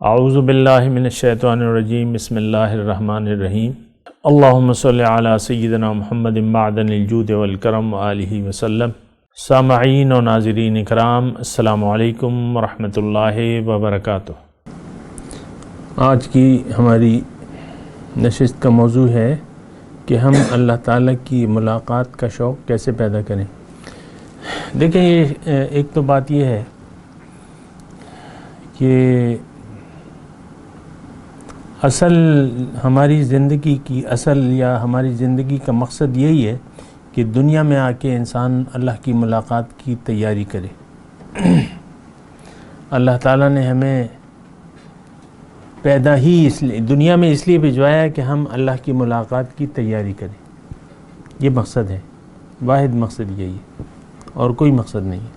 اعوذ باللہ من الشیطان الرجیم بسم اللہ الرحمن الرحیم اللہم صلی علی سیدنا محمد معدن الجود والکرم وآلہ وسلم۔ سامعین و ناظرین اکرام، السلام علیکم ورحمۃ اللہ وبرکاتہ۔ آج کی ہماری نشست کا موضوع ہے کہ ہم اللہ تعالیٰ کی ملاقات کا شوق کیسے پیدا کریں۔ دیکھیں، یہ ایک تو بات یہ ہے کہ اصل ہماری زندگی کی ہماری زندگی کا مقصد یہی ہے کہ دنیا میں آ کے انسان اللہ کی ملاقات کی تیاری کرے۔ اللہ تعالیٰ نے ہمیں پیدا ہی دنیا میں اس لیے بھجوایا ہے کہ ہم اللہ کی ملاقات کی تیاری کریں۔ یہ مقصد ہے، واحد مقصد یہی ہے، اور کوئی مقصد نہیں ہے۔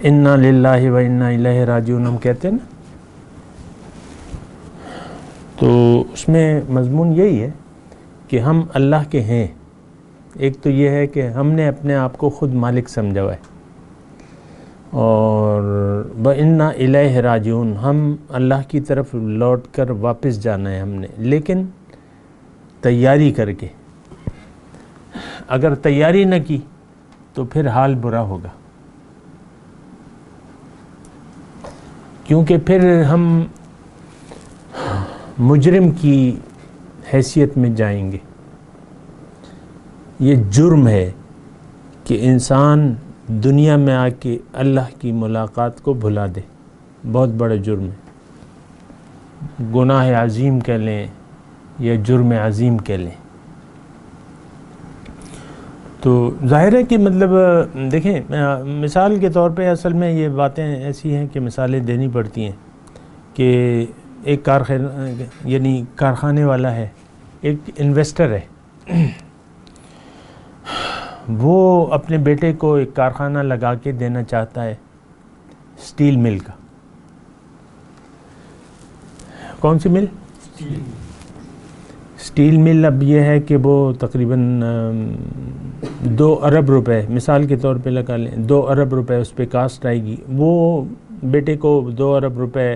انا للہ و انا الیہ راجعون ہم کہتے ہیں نا، تو اس میں مضمون یہی ہے کہ ہم اللہ کے ہیں۔ ایک تو یہ ہے کہ ہم نے اپنے آپ کو خود مالک سمجھا ہوا ہے، اور وَإِنَّا إِلَيْهِ رَاجِعُونَ، ہم اللہ کی طرف لوٹ کر واپس جانا ہے ہم نے، لیکن تیاری کر کے۔ اگر تیاری نہ کی تو پھر حال برا ہوگا، کیونکہ پھر ہم مجرم کی حیثیت میں جائیں گے۔ یہ جرم ہے کہ انسان دنیا میں آ کے اللہ کی ملاقات کو بھلا دے، بہت بڑا جرم ہے، گناہ عظیم کہہ لیں یا جرم عظیم کہہ لیں۔ تو ظاہر ہے کہ مطلب دیکھیں، مثال کے طور پہ اصل میں یہ باتیں ایسی ہیں کہ مثالیں دینی پڑتی ہیں کہ ایک کارخانے والا ہے، ایک انویسٹر ہے، وہ اپنے بیٹے کو ایک کارخانہ لگا کے دینا چاہتا ہے، سٹیل مل کا۔ کون سی مل؟ سٹیل مل۔ اب یہ ہے کہ وہ تقریباً 2 ارب روپے، مثال کے طور پہ لگا لیں 2 ارب روپے اس پہ کاسٹ آئے گی۔ وہ بیٹے کو 2 ارب روپے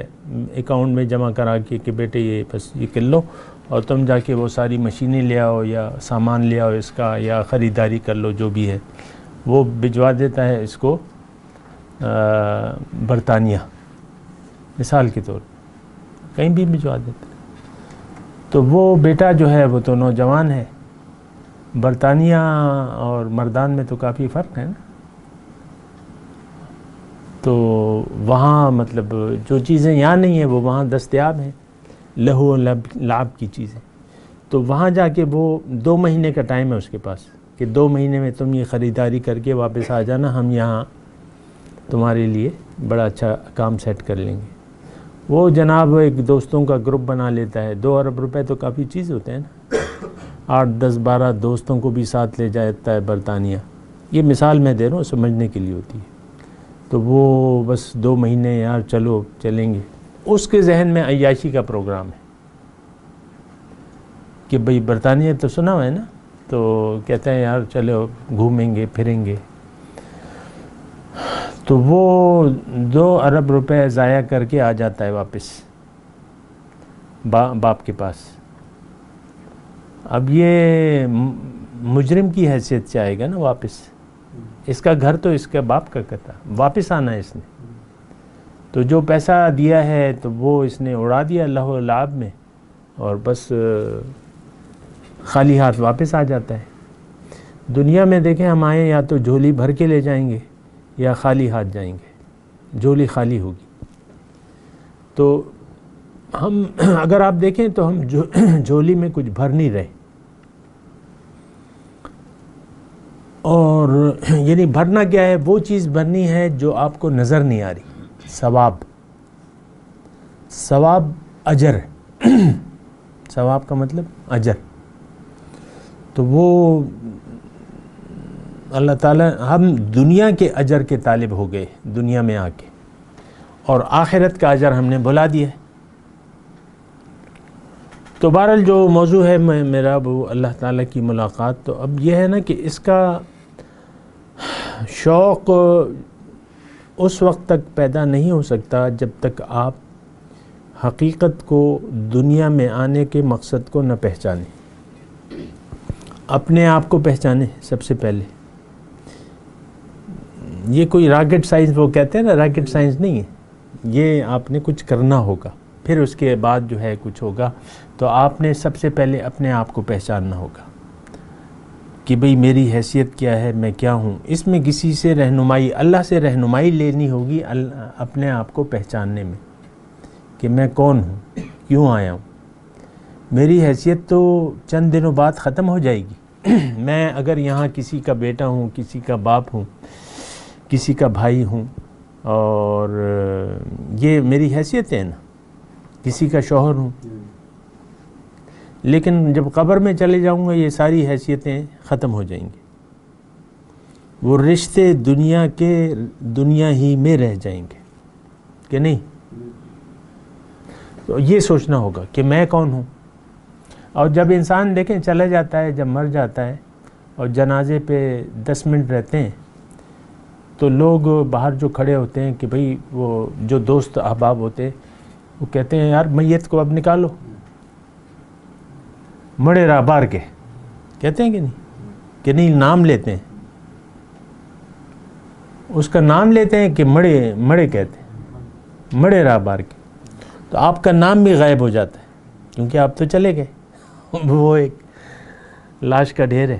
اکاؤنٹ میں جمع کرا کے کہ بیٹے یہ بس یہ کر لو، اور تم جا کے وہ ساری مشینیں لے آؤ یا سامان لے آؤ اس کا، یا خریداری کر لو جو بھی ہے۔ وہ بھجوا دیتا ہے اس کو برطانیہ، مثال کے طور پر کہیں بھی بھجوا دیتا ہے۔ تو وہ بیٹا جو ہے وہ تو نوجوان ہے، برطانیہ اور مردان میں تو کافی فرق ہے نا، تو وہاں مطلب جو چیزیں یہاں نہیں ہیں وہ وہاں دستیاب ہیں، لہو و لعب کی چیزیں۔ تو وہاں جا کے وہ 2 مہینے کا ٹائم ہے اس کے پاس کہ 2 مہینے میں تم یہ خریداری کر کے واپس آ جانا، ہم یہاں تمہارے لیے بڑا اچھا کام سیٹ کر لیں گے۔ وہ جناب ایک دوستوں کا گروپ بنا لیتا ہے، 2 ارب روپے تو کافی چیز ہوتے ہیں نا، 8 10 12 دوستوں کو بھی ساتھ لے جاتا ہے برطانیہ۔ یہ مثال میں دے رہا ہوں، سمجھنے کے لیے ہوتی ہے۔ تو وہ بس 2 مہینے یار چلو چلیں گے، اس کے ذہن میں عیاشی کا پروگرام ہے کہ بھئی برطانیہ تو سنا ہوا ہے نا، تو کہتے ہیں یار چلو گھومیں گے پھریں گے۔ تو وہ 2 ارب روپے ضائع کر کے آ جاتا ہے واپس باپ کے پاس۔ اب یہ مجرم کی حیثیت سے آئے گا نا واپس، اس کا گھر تو اس کے باپ کا تھا، واپس آنا ہے اس نے، تو جو پیسہ دیا ہے تو وہ اس نے اڑا دیا لہو و لعب میں، اور بس خالی ہاتھ واپس آ جاتا ہے۔ دنیا میں دیکھیں، ہم آئیں یا تو جھولی بھر کے لے جائیں گے یا خالی ہاتھ جائیں گے، جھولی خالی ہوگی۔ تو ہم اگر آپ دیکھیں تو ہم جھولی میں کچھ بھر نہیں رہے، اور یعنی بھرنا کیا ہے؟ وہ چیز بھرنی ہے جو آپ کو نظر نہیں آ رہی، ثواب اجر، ثواب کا مطلب اجر۔ تو وہ اللہ تعالیٰ، ہم دنیا کے اجر کے طالب ہو گئے دنیا میں آ کے، اور آخرت کا اجر ہم نے بھلا دیا ہے۔ تو بہرحال جو موضوع ہے میرا وہ اللہ تعالیٰ کی ملاقات۔ تو اب یہ ہے نا کہ اس کا شوق اس وقت تک پیدا نہیں ہو سکتا جب تک آپ حقیقت کو دنیا میں آنے کے مقصد کو نہ پہچانیں. اپنے آپ کو پہچانیں سب سے پہلے. یہ کوئی راکٹ سائنس وہ کہتے ہیں نا، راکٹ سائنس نہیں ہے. یہ آپ نے کچھ کرنا ہوگا، پھر اس کے بعد جو ہے کچھ ہوگا. تو آپ نے سب سے پہلے اپنے آپ کو پہچاننا ہوگا کہ بھئی میری حیثیت کیا ہے، میں کیا ہوں. اس میں کسی سے رہنمائی، اللہ سے رہنمائی لینی ہوگی اپنے آپ کو پہچاننے میں کہ میں کون ہوں، کیوں آیا ہوں. میری حیثیت تو چند دنوں بعد ختم ہو جائے گی. میں اگر یہاں کسی کا بیٹا ہوں، کسی کا باپ ہوں، کسی کا بھائی ہوں، اور یہ میری حیثیت ہے نا، کسی کا شوہر ہوں. لیکن جب قبر میں چلے جاؤں گا یہ ساری حیثیتیں ختم ہو جائیں گی. وہ رشتے دنیا کے دنیا ہی میں رہ جائیں گے کہ نہیں. تو یہ سوچنا ہوگا کہ میں کون ہوں. اور جب انسان دیکھیں چلا جاتا ہے، جب مر جاتا ہے اور جنازے پہ 10 منٹ رہتے ہیں تو لوگ باہر جو کھڑے ہوتے ہیں کہ بھئی وہ جو دوست احباب ہوتے وہ کہتے ہیں یار میت کو اب نکالو، مڑے راہ بار کے کہتے ہیں کہ نہیں نام لیتے ہیں، اس کا نام لیتے ہیں کہ مڑے کہتے ہیں، مڑے راہ بار کے. تو آپ کا نام بھی غائب ہو جاتا ہے کیونکہ آپ تو چلے گئے، وہ ایک لاش کا ڈھیر ہے.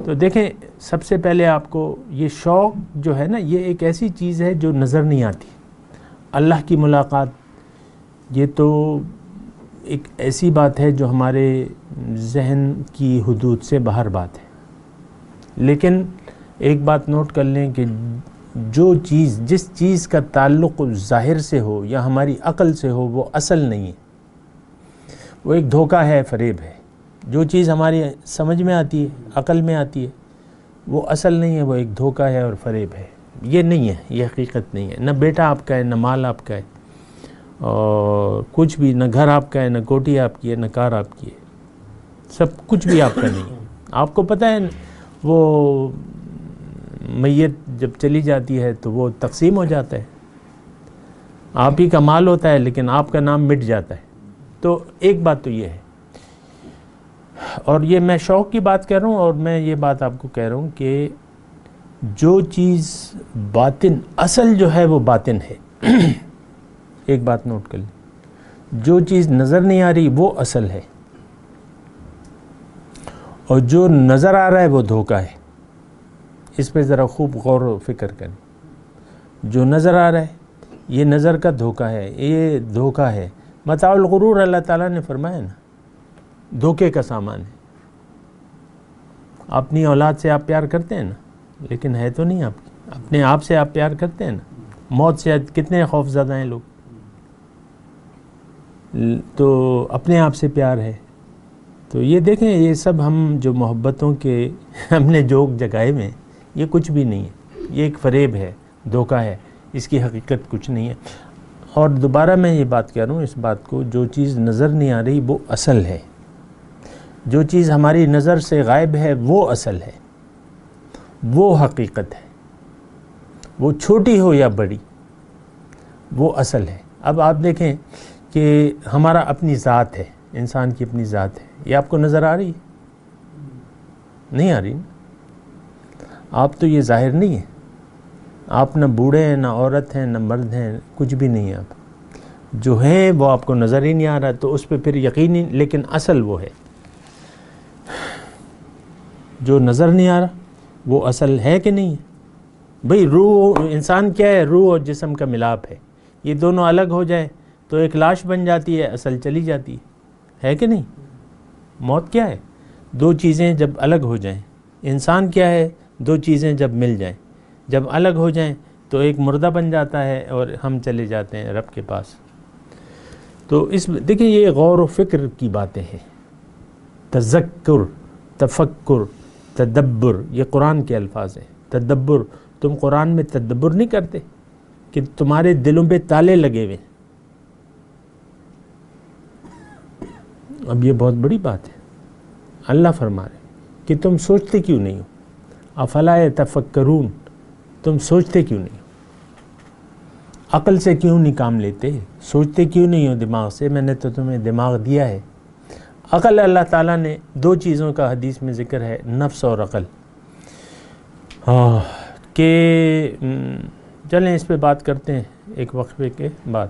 تو دیکھیں سب سے پہلے آپ کو یہ شوق جو ہے نا، یہ ایک ایسی چیز ہے جو نظر نہیں آتی. اللہ کی ملاقات یہ تو ایک ایسی بات ہے جو ہمارے ذہن کی حدود سے باہر بات ہے. لیکن ایک بات نوٹ کر لیں کہ جس چیز کا تعلق ظاہر سے ہو یا ہماری عقل سے ہو وہ اصل نہیں ہے، وہ ایک دھوکہ ہے، فریب ہے. جو چیز ہماری سمجھ میں آتی ہے، عقل میں آتی ہے، وہ اصل نہیں ہے، وہ ایک دھوکہ ہے اور فریب ہے. یہ نہیں ہے، یہ حقیقت نہیں ہے. نہ بیٹا آپ کا ہے، نہ مال آپ کا ہے، اور کچھ بھی، نہ گھر آپ کا ہے، نہ کوٹھی آپ کی ہے، نہ کار آپ کی ہے. سب کچھ بھی آپ کا نہیں ہے. آپ کو پتہ ہے وہ میت جب چلی جاتی ہے تو وہ تقسیم ہو جاتا ہے. آپ ہی کا مال ہوتا ہے لیکن آپ کا نام مٹ جاتا ہے. تو ایک بات تو یہ ہے. اور یہ میں شوق کی بات کر رہا ہوں، اور میں یہ بات آپ کو کہہ رہا ہوں کہ جو چیز باطن، اصل جو ہے وہ باطن ہے. ایک بات نوٹ کر لیں، جو چیز نظر نہیں آ رہی وہ اصل ہے، اور جو نظر آ رہا ہے وہ دھوکہ ہے. اس پہ ذرا خوب غور و فکر کریں. جو نظر آ رہا ہے یہ نظر کا دھوکہ ہے، یہ دھوکہ ہے. متاع الغرور اللہ تعالیٰ نے فرمایا نا، دھوکے کا سامان ہے. اپنی اولاد سے آپ پیار کرتے ہیں نا، لیکن ہے تو نہیں آپ کی. اپنے آپ سے آپ پیار کرتے ہیں نا. موت سے کتنے خوف زدہ ہیں لوگ. تو اپنے آپ سے پیار ہے. تو یہ دیکھیں، یہ سب ہم جو محبتوں کے ہم نے جوک جگائے میں، یہ کچھ بھی نہیں ہے. یہ ایک فریب ہے، دھوکہ ہے. اس کی حقیقت کچھ نہیں ہے. اور دوبارہ میں یہ بات کہہ رہا ہوں اس بات کو، جو چیز نظر نہیں آ رہی وہ اصل ہے. جو چیز ہماری نظر سے غائب ہے وہ اصل ہے، وہ حقیقت ہے. وہ چھوٹی ہو یا بڑی، وہ اصل ہے. اب آپ دیکھیں کہ ہمارا اپنی ذات ہے، انسان کی اپنی ذات ہے. یہ آپ کو نظر آ رہی ہے؟ نہیں آ رہی نا. آپ تو یہ ظاہر نہیں ہے. آپ نہ بوڑھے ہیں، نہ عورت ہیں، نہ مرد ہیں، کچھ بھی نہیں ہے. آپ جو ہیں وہ آپ کو نظر ہی نہیں آ رہا. تو اس پہ پھر یقینی، لیکن اصل وہ ہے. جو نظر نہیں آ رہا وہ اصل ہے کہ نہیں ہے. بھئی روح، انسان کیا ہے؟ روح اور جسم کا ملاپ ہے. یہ دونوں الگ ہو جائے تو ایک لاش بن جاتی ہے، اصل چلی جاتی ہے کہ نہیں. موت کیا ہے؟ دو چیزیں جب الگ ہو جائیں. انسان کیا ہے؟ دو چیزیں جب مل جائیں. جب الگ ہو جائیں تو ایک مردہ بن جاتا ہے اور ہم چلے جاتے ہیں رب کے پاس. تو اس دیکھیں یہ غور و فکر کی باتیں ہیں. تذکر، تفکر، تدبر، یہ قرآن کے الفاظ ہیں. تدبر، تم قرآن میں تدبر نہیں کرتے کہ تمہارے دلوں پہ تالے لگے ہوئے. اب یہ بہت بڑی بات ہے. اللہ فرما رہے کہ تم سوچتے کیوں نہیں ہو. افلا یتفکرون، تم سوچتے کیوں نہیں ہو. عقل سے کیوں نہیں کام لیتے؟ سوچتے کیوں نہیں ہو دماغ سے؟ میں نے تو تمہیں دماغ دیا ہے. عقل اللہ تعالیٰ نے دو چیزوں کا حدیث میں ذکر ہے، نفس اور عقل. کہ چلیں اس پہ بات کرتے ہیں ایک وقفے کے بعد.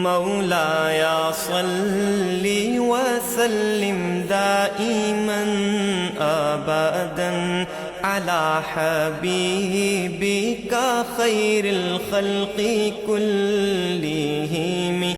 مولاي صل وسلم دائما ابدا على حبيبك خير الخلق كلهم